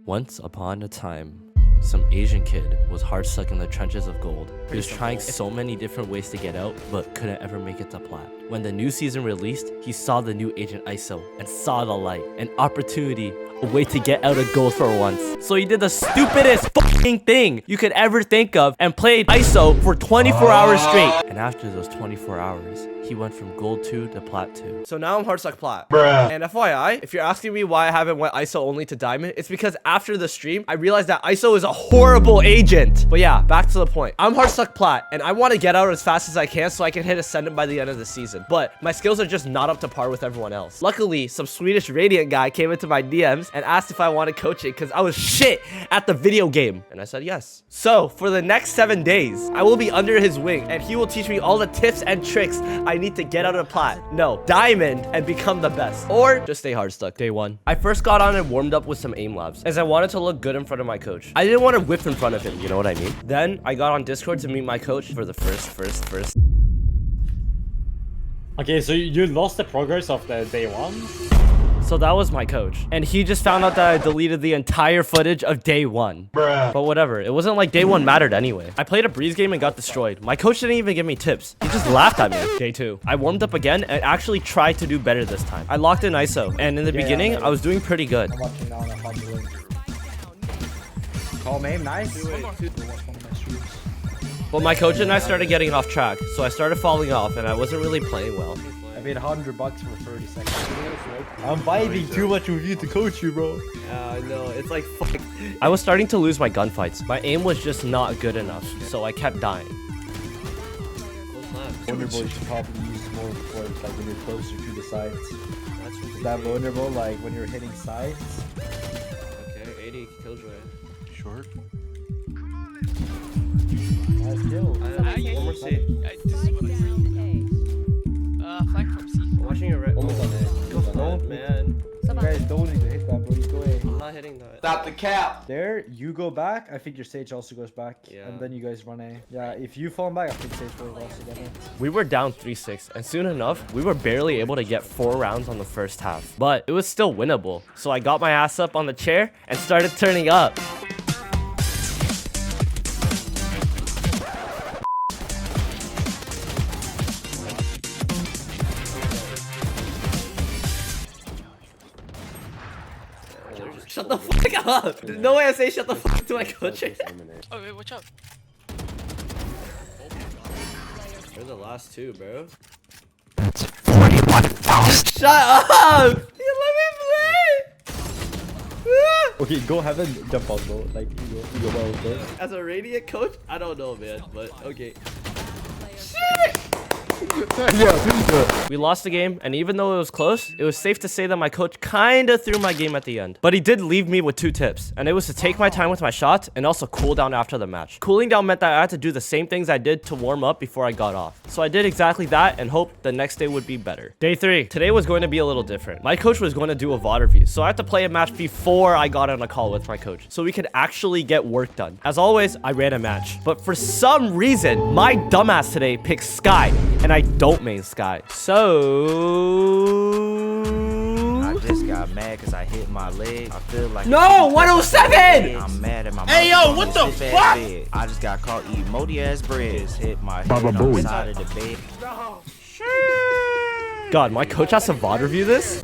Once upon a time, some Asian kid was hard stuck in the trenches of gold. He was trying so many different ways to get out, but couldn't ever make it to plat. When the new season released, he saw the new agent ISO and saw the light, an opportunity, a way to get out of gold for once. So he did the stupidest fucking thing you could ever think of and played ISO for 24 hours straight. And after those 24 hours, he went from gold 2 to plat 2. So now I'm hardstuck plat. Bruh. And FYI, if you're asking me why I haven't went ISO only to diamond, it's because after the stream, I realized that ISO is a horrible agent. But yeah, back to the point. I'm hardstuck plat, and I want to get out as fast as I can so I can hit ascendant by the end of the season. But my skills are just not up to par with everyone else. Luckily, some Swedish Radiant guy came into my DMs and asked if I wanted coaching because I was shit at the video game. And I said yes. So for the next 7 days, I will be under his wing, and he will teach me all the tips and tricks I need to get out of plat. No, diamond and become the best. Or just stay hard stuck. Day 1. I first got on and warmed up with some aim labs as I wanted to look good in front of my coach. I didn't want to whip in front of him, you know what I mean? Then I got on Discord to meet my coach for the first. Okay, so you lost the progress of the day 1? So that was my coach, and he just found out that I deleted the entire footage of day 1. Bruh. But whatever, it wasn't like day 1 mattered anyway. I played a breeze game and got destroyed. My coach didn't even give me tips. He just laughed at me. Day 2. I warmed up again and actually tried to do better this time. I locked in ISO, and in the beginning, I was doing pretty good. I'm watching now on a hot link. Call aim, nice. But my coach and I started getting off track, so I started falling off, and I wasn't really playing well. I paid $100 for 30 seconds. I'm vibing too much with you to coach you, bro. Yeah, I know. It's like fuck. I was starting to lose my gunfights. My aim was just not good enough, so I kept dying. Vulnerable, you should probably use more force, like when you're closer to the sides. Is that vulnerable, like when you're hitting sides? Okay, 80 killjoy. Short. Nice kill. One more C. This is what I see. Flank from C. I'm watching your right. Almost on it. Go for it, man. You guys don't need to hit that, bro. You go away. I'm not hitting that. Stop the cap. There, you go back. I think your stage also goes back. Yeah. And then you guys run A. Yeah, if you fall back, I think stage will also get it. We were down 3-6, and soon enough, we were barely able to get 4 rounds on the first half. But it was still winnable, so I got my ass up on the chair and started turning up. Shut the fuck up! There's no way I say shut the fuck to my coach. Oh wait, watch out. They're the last 2, bro. That's 41,000. Shut up! You let me play! Okay, go heaven, jump out, bro. Like, you go well with it. As a Radiant coach, I don't know, man, but okay. Shit! We lost the game, and even though it was close, it was safe to say that my coach kinda threw my game at the end. But he did leave me with 2 tips, and it was to take my time with my shots and also cool down after the match. Cooling down meant that I had to do the same things I did to warm up before I got off. So I did exactly that and hoped the next day would be better. Day 3. Today was going to be a little different. My coach was going to do a VOD review, so I had to play a match before I got on a call with my coach, so we could actually get work done. As always, I ran a match, but for some reason, my dumbass today picked Sky, and I don't main Sky. So I just got mad because I hit my leg. I feel like no 107. I'm mad at my Hey yo, what the fuck? I just got caught eating moldy ass bread. Hit my head on the side of the bed. God, my coach has to VOD review this?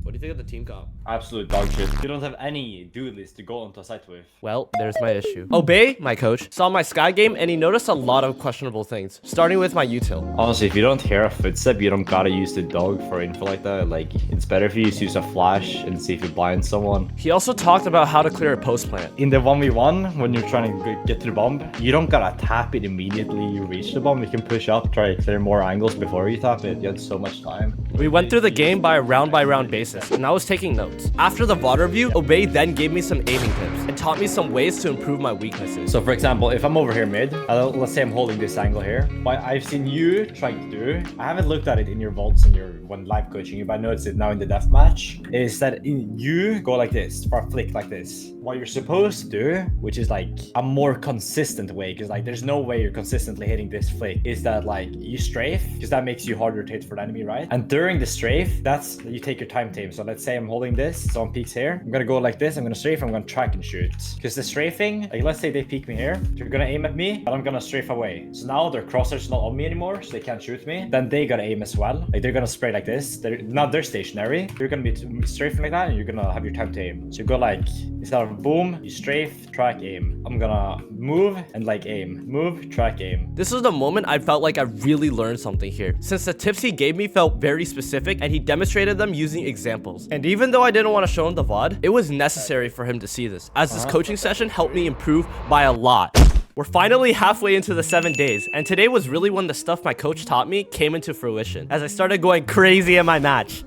What do you think of the team comp? Absolute dog shit. You don't have any dude list to go onto a site with. Well, there's my issue. Obey, my coach, saw my Sky game and he noticed a lot of questionable things, starting with my util. Honestly, if you don't hear a footstep, you don't gotta use the dog for info like that. Like, it's better if you just use a flash and see if you blind someone. He also talked about how to clear a post plant. In the 1v1, when you're trying to get to the bomb, you don't gotta tap it immediately you reach the bomb. You can push up, try to clear more angles before you tap it. You had so much time. We went through the game by round basis, and I was taking notes. After the VOD review, Obey then gave me some aiming tips and taught me some ways to improve my weaknesses. So for example, if I'm over here mid, let's say I'm holding this angle here. What I've seen you trying to do, I haven't looked at it in your vaults and when live coaching you, but I noticed it now in the deathmatch, is that you go like this, for a flick like this. What you're supposed to do, which is like a more consistent way, because like there's no way you're consistently hitting this flick, is that like you strafe, because that makes you harder to hit for the enemy, right? And during the strafe, that's, you take your time tame. So let's say I'm holding this, someone peeks here, I'm gonna go like this, I'm gonna strafe, I'm gonna track and shoot. Because the strafing, like let's say they peek me here, they're gonna aim at me, but I'm gonna strafe away. So now their crosshair's not on me anymore, so they can't shoot me. Then they gotta aim as well. Like they're gonna spray like this. They're stationary. You're gonna be strafing like that, and you're gonna have your time to aim. So you go like, instead of boom, you strafe, track, aim. I'm gonna move and like aim. Move, track, aim. This was the moment I felt like I really learned something here, since the tips he gave me felt very specific and he demonstrated them using examples. And even though I didn't want to show him the VOD, it was necessary for him to see this, as this coaching session helped me improve by a lot. We're finally halfway into the 7 days, and today was really when the stuff my coach taught me came into fruition, as I started going crazy in my match.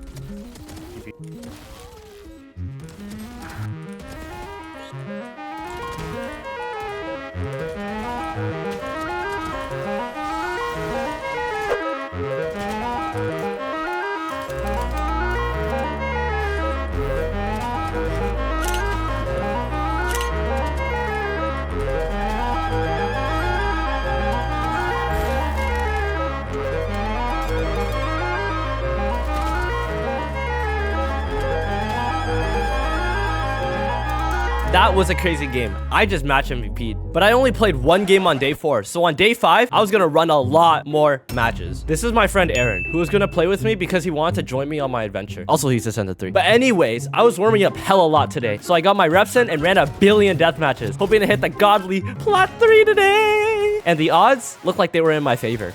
That was a crazy game. I just match MVP'd. But I only played one game on day 4. So on day 5, I was gonna run a lot more matches. This is my friend Aaron, who was gonna play with me because he wanted to join me on my adventure. Also, he's a Center 3. But anyways, I was warming up hella lot today. So I got my reps in and ran 1 billion death matches, hoping to hit the godly PLAT 3 today. And the odds looked like they were in my favor.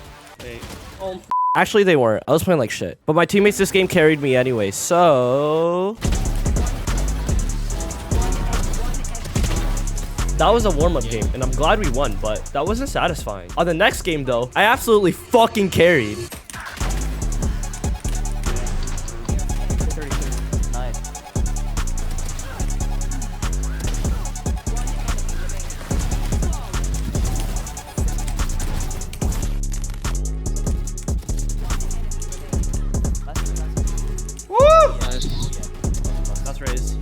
Actually, they weren't. I was playing like shit. But my teammates this game carried me anyway, so... That was a warm-up game, and I'm glad we won, but that wasn't satisfying. On the next game, though, I absolutely fucking carried. Woo! Nice. That's raised.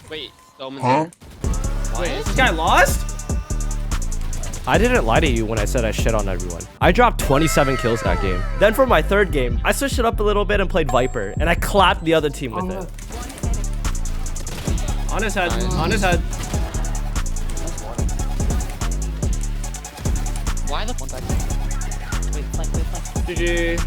Wait, huh? Wait, this guy lost? I didn't lie to you when I said I shit on everyone. I dropped 27 kills that game. Then for my 3rd game, I switched it up a little bit and played Viper, and I clapped the other team with it. On his head, on his head. Why the GG.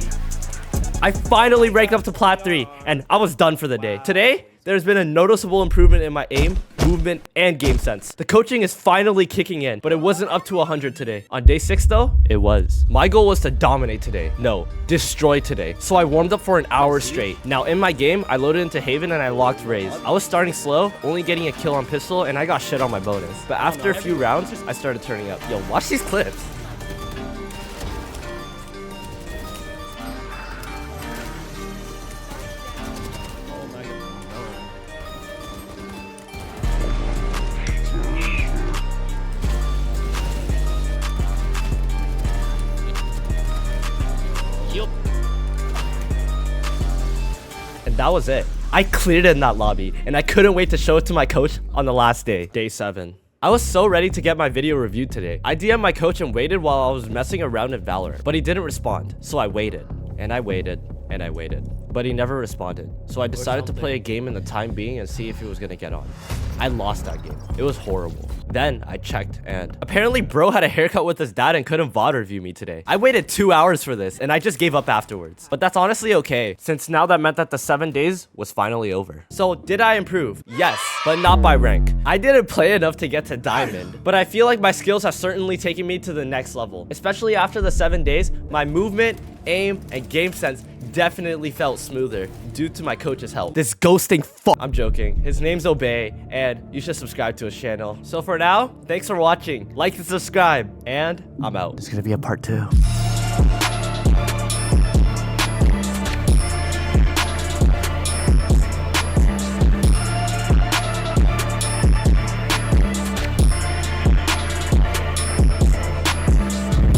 I finally ranked up to PLAT 3, and I was done for the day. Today, there's been a noticeable improvement in my aim, movement, and game sense. The coaching is finally kicking in, but it wasn't up to 100 today. On day 6 though, it was. My goal was to dominate today. No, destroy today. So I warmed up for an hour straight. Now in my game, I loaded into Haven and I locked Raze. I was starting slow, only getting a kill on pistol, and I got shit on my bonus. But after a few rounds, I started turning up. Yo, watch these clips. And that was it. I cleared it in that lobby, and I couldn't wait to show it to my coach on the last day, day 7. I was so ready to get my video reviewed today. I DM'd my coach and waited while I was messing around in Valorant, but he didn't respond. So I waited, and I waited, and I waited, but he never responded. So I decided to play a game in the time being and see if he was gonna get on. I lost that game. It was horrible. Then I checked, and apparently bro had a haircut with his dad and couldn't VOD review me today. I waited 2 hours for this, and I just gave up afterwards. But that's honestly okay, since now that meant that the 7 days was finally over. So did I improve? Yes, but not by rank. I didn't play enough to get to diamond, but I feel like my skills have certainly taken me to the next level. Especially after the 7 days, my movement, aim, and game sense definitely felt smoother due to my coach's help. This ghosting fuck. I'm joking. His name's Obey, and you should subscribe to his channel. So for now, thanks for watching. Like and subscribe, and I'm out. There's gonna be a part 2.